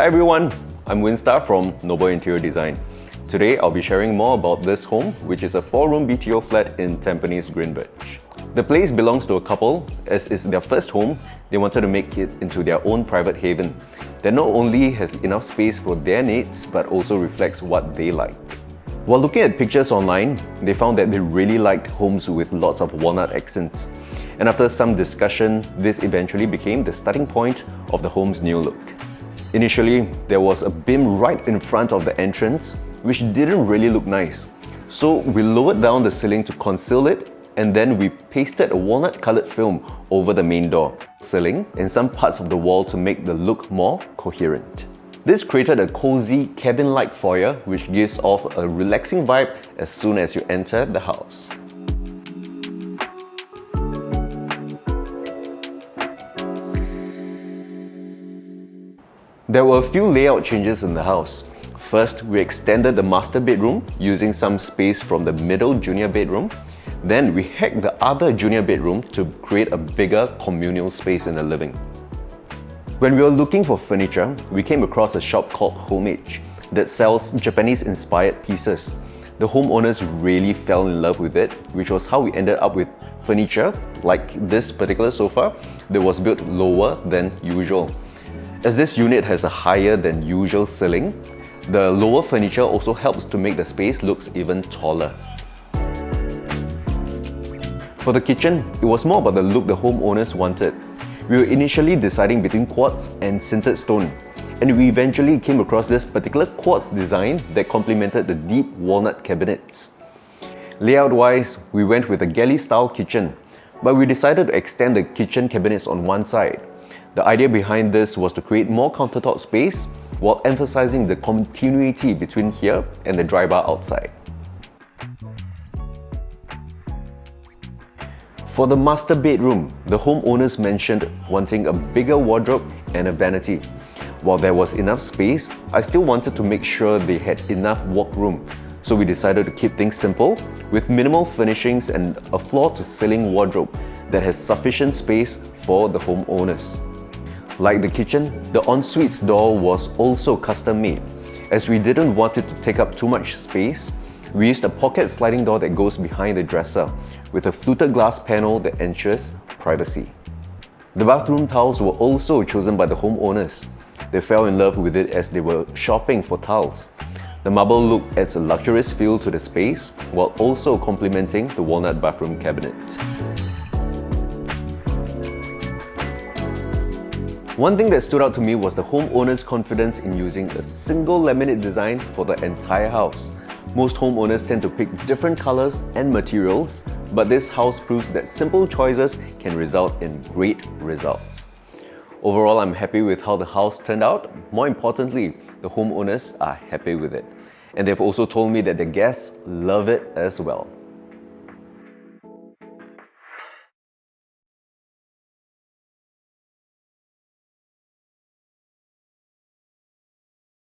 Hi everyone, I'm Winstar from Noble Interior Design. Today I'll be sharing more about this home, which is a 4-room BTO flat in Tampines, Greenwich. The place belongs to a couple, as it's their first home. They wanted to make it into their own private haven that not only has enough space for their needs but also reflects what they like. While looking at pictures online, they found that they really liked homes with lots of walnut accents. And after some discussion, this eventually became the starting point of the home's new look. Initially, there was a beam right in front of the entrance, which didn't really look nice. So we lowered down the ceiling to conceal it, and then we pasted a walnut-coloured film over the main door, ceiling, and some parts of the wall to make the look more coherent. This created a cozy, cabin-like foyer which gives off a relaxing vibe as soon as you enter the house. There were a few layout changes in the house. First, we extended the master bedroom using some space from the middle junior bedroom. Then we hacked the other junior bedroom to create a bigger communal space in the living. When we were looking for furniture, we came across a shop called Homage that sells Japanese-inspired pieces. The homeowners really fell in love with it, which was how we ended up with furniture like this particular sofa that was built lower than usual. As this unit has a higher than usual ceiling, the lower furniture also helps to make the space look even taller. For the kitchen, it was more about the look the homeowners wanted. We were initially deciding between quartz and sintered stone, and we eventually came across this particular quartz design that complemented the deep walnut cabinets. Layout-wise, we went with a galley-style kitchen, but we decided to extend the kitchen cabinets on one side. The idea behind this was to create more countertop space while emphasizing the continuity between here and the dry bar outside. For the master bedroom, the homeowners mentioned wanting a bigger wardrobe and a vanity. While there was enough space, I still wanted to make sure they had enough walk room, so we decided to keep things simple with minimal furnishings and a floor-to-ceiling wardrobe that has sufficient space for the homeowners. Like the kitchen, the ensuite's door was also custom-made. As we didn't want it to take up too much space, we used a pocket sliding door that goes behind the dresser with a fluted glass panel that ensures privacy. The bathroom tiles were also chosen by the homeowners. They fell in love with it as they were shopping for tiles. The marble look adds a luxurious feel to the space while also complementing the walnut bathroom cabinet. One thing that stood out to me was the homeowner's confidence in using a single laminate design for the entire house. Most homeowners tend to pick different colors and materials, but this house proves that simple choices can result in great results. Overall, I'm happy with how the house turned out. More importantly, the homeowners are happy with it. And they've also told me that their guests love it as well.